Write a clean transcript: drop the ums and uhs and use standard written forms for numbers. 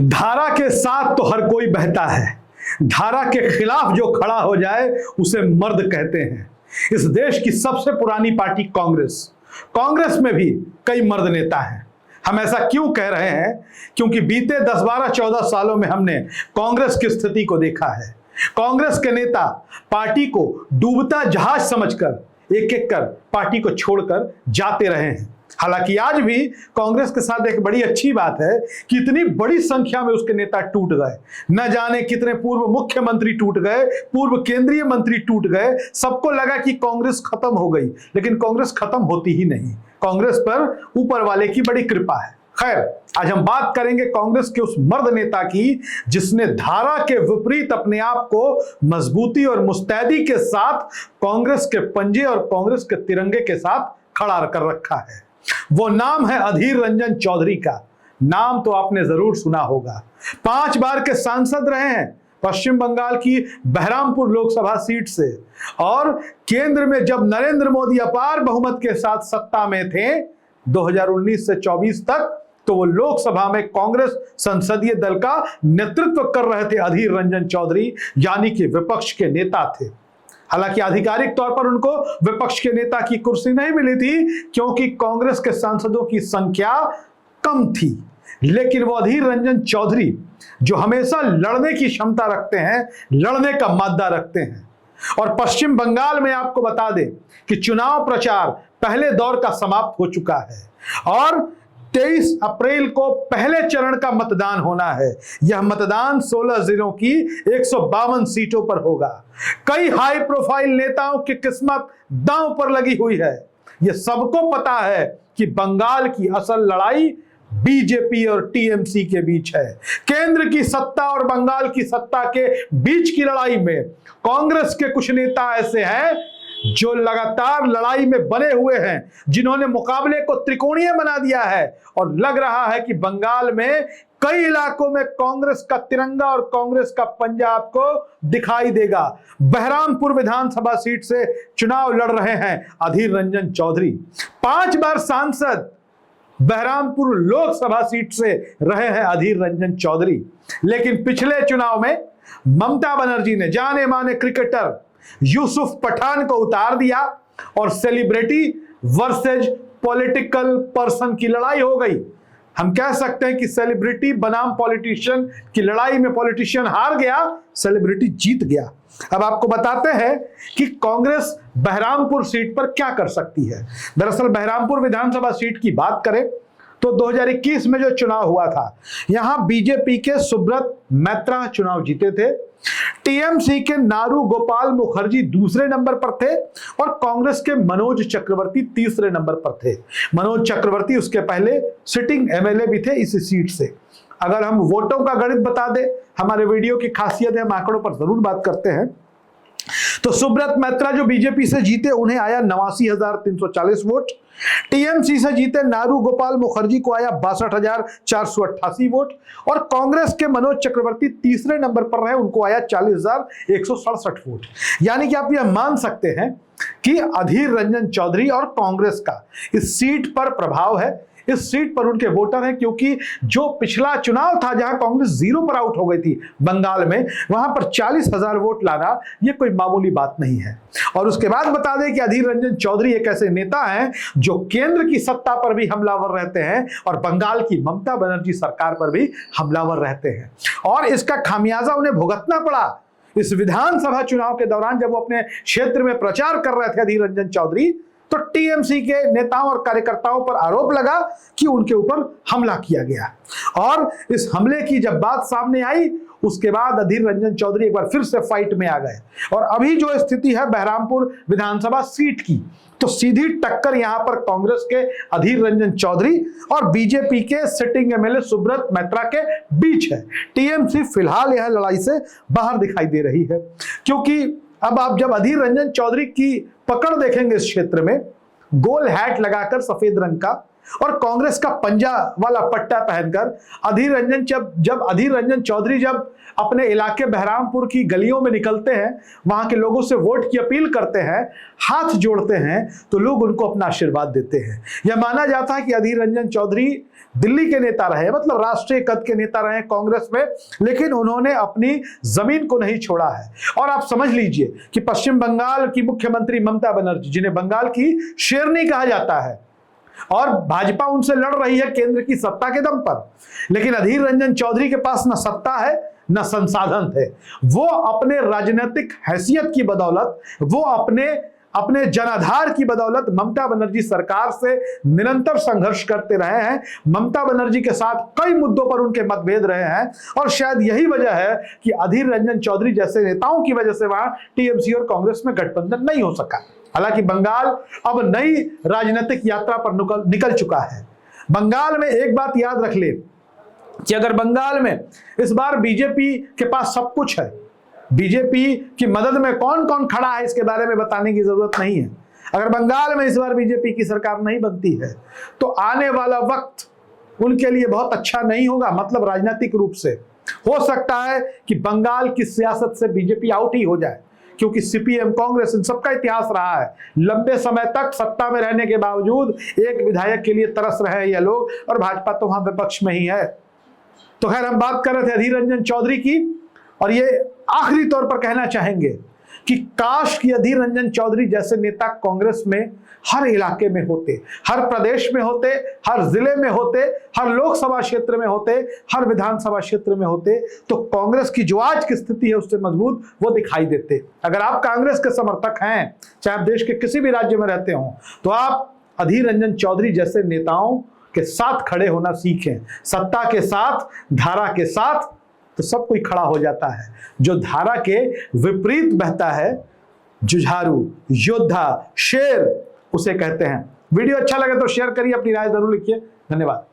धारा के साथ तो हर कोई बहता है, धारा के खिलाफ जो खड़ा हो जाए उसे मर्द कहते हैं। इस देश की सबसे पुरानी पार्टी कांग्रेस में भी कई मर्द नेता हैं। हम ऐसा क्यों कह रहे हैं? क्योंकि बीते 10, 12, 14 सालों में हमने कांग्रेस की स्थिति को देखा है। कांग्रेस के नेता पार्टी को डूबता जहाज समझकर एक एक कर पार्टी को छोड़कर जाते रहे हैं। हालांकि आज भी कांग्रेस के साथ एक बड़ी अच्छी बात है कि इतनी बड़ी संख्या में उसके नेता टूट गए। न जाने कितने पूर्व मुख्यमंत्री टूट गए, पूर्व केंद्रीय मंत्री टूट गए। सबको लगा कि कांग्रेस खत्म हो गई, लेकिन कांग्रेस खत्म होती ही नहीं। कांग्रेस पर ऊपर वाले की बड़ी कृपा है। खैर, आज हम बात करेंगे कांग्रेस के उस मर्द नेता की जिसने धारा के विपरीत अपने आप को मजबूती और मुस्तैदी के साथ कांग्रेस के पंजे और कांग्रेस के तिरंगे के साथ खड़ा कर रखा है। वो नाम है अधीर रंजन चौधरी का। नाम तो आपने जरूर सुना होगा। 5 बार के सांसद रहे हैं पश्चिम बंगाल की बहरामपुर लोकसभा सीट से, और केंद्र में जब नरेंद्र मोदी अपार बहुमत के साथ सत्ता में थे 2019 से 24 तक, तो वो लोकसभा में कांग्रेस संसदीय दल का नेतृत्व कर रहे थे। अधीर रंजन चौधरी यानी कि विपक्ष के नेता थे। हालांकि आधिकारिक तौर पर उनको विपक्ष के नेता की कुर्सी नहीं मिली थी, क्योंकि कांग्रेस के सांसदों की संख्या कम थी। लेकिन वो अधीर रंजन चौधरी जो हमेशा लड़ने की क्षमता रखते हैं, लड़ने का मादा रखते हैं। और पश्चिम बंगाल में आपको बता दें कि चुनाव प्रचार पहले दौर का समाप्त हो चुका है और 23 अप्रैल को पहले चरण का मतदान होना है। यह मतदान 16 जिलों की 152 सीटों पर होगा। कई हाई प्रोफाइल नेताओं की किस्मत दांव पर लगी हुई है। यह सबको पता है कि बंगाल की असल लड़ाई बीजेपी और टीएमसी के बीच है। केंद्र की सत्ता और बंगाल की सत्ता के बीच की लड़ाई में कांग्रेस के कुछ नेता ऐसे हैं जो लगातार लड़ाई में बने हुए हैं, जिन्होंने मुकाबले को त्रिकोणीय बना दिया है। और लग रहा है कि बंगाल में कई इलाकों में कांग्रेस का तिरंगा और कांग्रेस का पंजा आपको दिखाई देगा। बहरामपुर विधानसभा सीट से चुनाव लड़ रहे हैं अधीर रंजन चौधरी। 5 बार सांसद बहरामपुर लोकसभा सीट से रहे हैं अधीर रंजन चौधरी। लेकिन पिछले चुनाव में ममता बनर्जी ने जाने माने क्रिकेटर यूसुफ पठान को उतार दिया और सेलिब्रिटी वर्सेज पॉलिटिकल पर्सन की लड़ाई हो गई। हम कह सकते हैं कि सेलिब्रिटी बनाम पॉलिटिशियन की लड़ाई में पॉलिटिशियन हार गया, सेलिब्रिटी जीत गया। अब आपको बताते हैं कि कांग्रेस बहरामपुर सीट पर क्या कर सकती है। दरअसल बहरामपुर विधानसभा सीट की बात करें तो 2021 में जो चुनाव हुआ था, यहां बीजेपी के सुब्रत मैत्रा चुनाव जीते थे। टीएमसी के नारू गोपाल मुखर्जी दूसरे नंबर पर थे और कांग्रेस के मनोज चक्रवर्ती तीसरे नंबर पर थे। मनोज चक्रवर्ती उसके पहले सिटिंग एमएलए भी थे इस सीट से। अगर हम वोटों का गणित बता दें, हमारे वीडियो की खासियत है, हम आंकड़ों पर जरूर बात करते हैं। तो सुब्रत मैत्रा जो बीजेपी से जीते, उन्हें आया 89,340 वोट। टीएमसी से जीते नारू गोपाल मुखर्जी को आया 62,488 वोट और कांग्रेस के मनोज चक्रवर्ती तीसरे नंबर पर रहे, उनको आया 40,167 वोट। यानी कि आप यह मान सकते हैं कि अधीर रंजन चौधरी और कांग्रेस का इस सीट पर प्रभाव है, इस सीट पर उनके वोटर हैं। क्योंकि जो पिछला चुनाव था जहां कांग्रेस 0 पर आउट हो गई थी बंगाल में, वहां पर 40,000 वोट लाना यह कोई मामूली बात नहीं है। और उसके बाद बता दें कि अधीर रंजन चौधरी एक ऐसे नेता हैं जो केंद्र की सत्ता पर भी हमलावर रहते हैं और बंगाल की ममता बनर्जी सरकार पर भी हमलावर रहते हैं। और इसका खामियाजा उन्हें भुगतना पड़ा इस विधानसभा चुनाव के दौरान, जब वो अपने क्षेत्र में प्रचार कर रहे थे अधीर रंजन चौधरी, तो टीएमसी के नेताओं और कार्यकर्ताओं पर आरोप लगा कि उनके ऊपर हमला किया गया। और इस हमले की जब बात सामने आई, उसके बाद अधीर रंजन चौधरी एक बार फिर से फाइट में आ गए। और अभी जो स्थिति है बहरामपुर विधानसभा सीट की, तो सीधी टक्कर यहां पर कांग्रेस के अधीर रंजन चौधरी और बीजेपी के सिटिंग एमएलए सुब्रत मैत्रा के बीच है। टीएमसी फिलहाल यह लड़ाई से बाहर दिखाई दे रही है, क्योंकि अब आप जब अधीर रंजन चौधरी की पकड़ देखेंगे इस क्षेत्र में, गोल हैट लगाकर सफेद रंग का, और कांग्रेस का पंजा वाला पट्टा पहनकर अधीर रंजन जब अधीर रंजन चौधरी जब अपने इलाके बहरामपुर की गलियों में निकलते हैं, वहां के लोगों से वोट की अपील करते हैं, हाथ जोड़ते हैं, तो लोग उनको अपना आशीर्वाद देते हैं। यह माना जाता है कि अधीर रंजन चौधरी दिल्ली के नेता रहे, मतलब राष्ट्रीय कद के नेता रहे कांग्रेस में, लेकिन उन्होंने अपनी जमीन को नहीं छोड़ा है। और आप समझ लीजिए कि पश्चिम बंगाल की मुख्यमंत्री ममता बनर्जी, जिन्हें बंगाल की शेरनी कहा जाता है, और भाजपा उनसे लड़ रही है केंद्र की सत्ता के दम पर, लेकिन अधीर रंजन चौधरी के पास न सत्ता है न संसाधन थे। वो अपने राजनीतिक हैसियत की बदौलत, वो अपने जनाधार की बदौलत ममता बनर्जी सरकार से निरंतर संघर्ष करते रहे हैं। ममता बनर्जी के साथ कई मुद्दों पर उनके मतभेद रहे हैं, और शायद यही वजह है कि अधीर रंजन चौधरी जैसे नेताओं की वजह से वहां टीएमसी और कांग्रेस में गठबंधन नहीं हो सका। हालांकि बंगाल अब नई राजनीतिक यात्रा पर निकल चुका है। बंगाल में एक बात याद रख ले कि अगर बंगाल में इस बार बीजेपी के पास सब कुछ है, बीजेपी की मदद में कौन कौन खड़ा है इसके बारे में बताने की जरूरत नहीं है। अगर बंगाल में इस बार बीजेपी की सरकार नहीं बनती है तो आने वाला वक्त उनके लिए बहुत अच्छा नहीं होगा। मतलब राजनीतिक रूप से हो सकता है कि बंगाल की सियासत से बीजेपी आउट ही हो जाए, क्योंकि सीपीएम, कांग्रेस, इन सबका इतिहास रहा है। लंबे समय तक सत्ता में रहने के बावजूद एक विधायक के लिए तरस रहे हैं ये लोग, और भाजपा तो वहां विपक्ष में ही है। तो खैर, हम बात कर रहे थे अधीर रंजन चौधरी की, और ये आखिरी तौर पर कहना चाहेंगे कि काश कि अधीर रंजन चौधरी जैसे नेता कांग्रेस में हर इलाके में होते, हर प्रदेश में होते, हर जिले में होते, हर लोकसभा क्षेत्र में होते, हर विधानसभा क्षेत्र में होते, तो कांग्रेस की जो आज की स्थिति है उससे मजबूत वो दिखाई देते। अगर आप कांग्रेस के समर्थक हैं, चाहे आप देश के किसी भी राज्य में रहते हो, तो आप अधीर रंजन चौधरी जैसे नेताओं के साथ खड़े होना सीखें। सत्ता के साथ, धारा के साथ तो सब कोई खड़ा हो जाता है। जो धारा के विपरीत बहता है, जुझारू, योद्धा, शेर उसे कहते हैं। वीडियो अच्छा लगे तो शेयर करिए, अपनी राय जरूर लिखिए। धन्यवाद।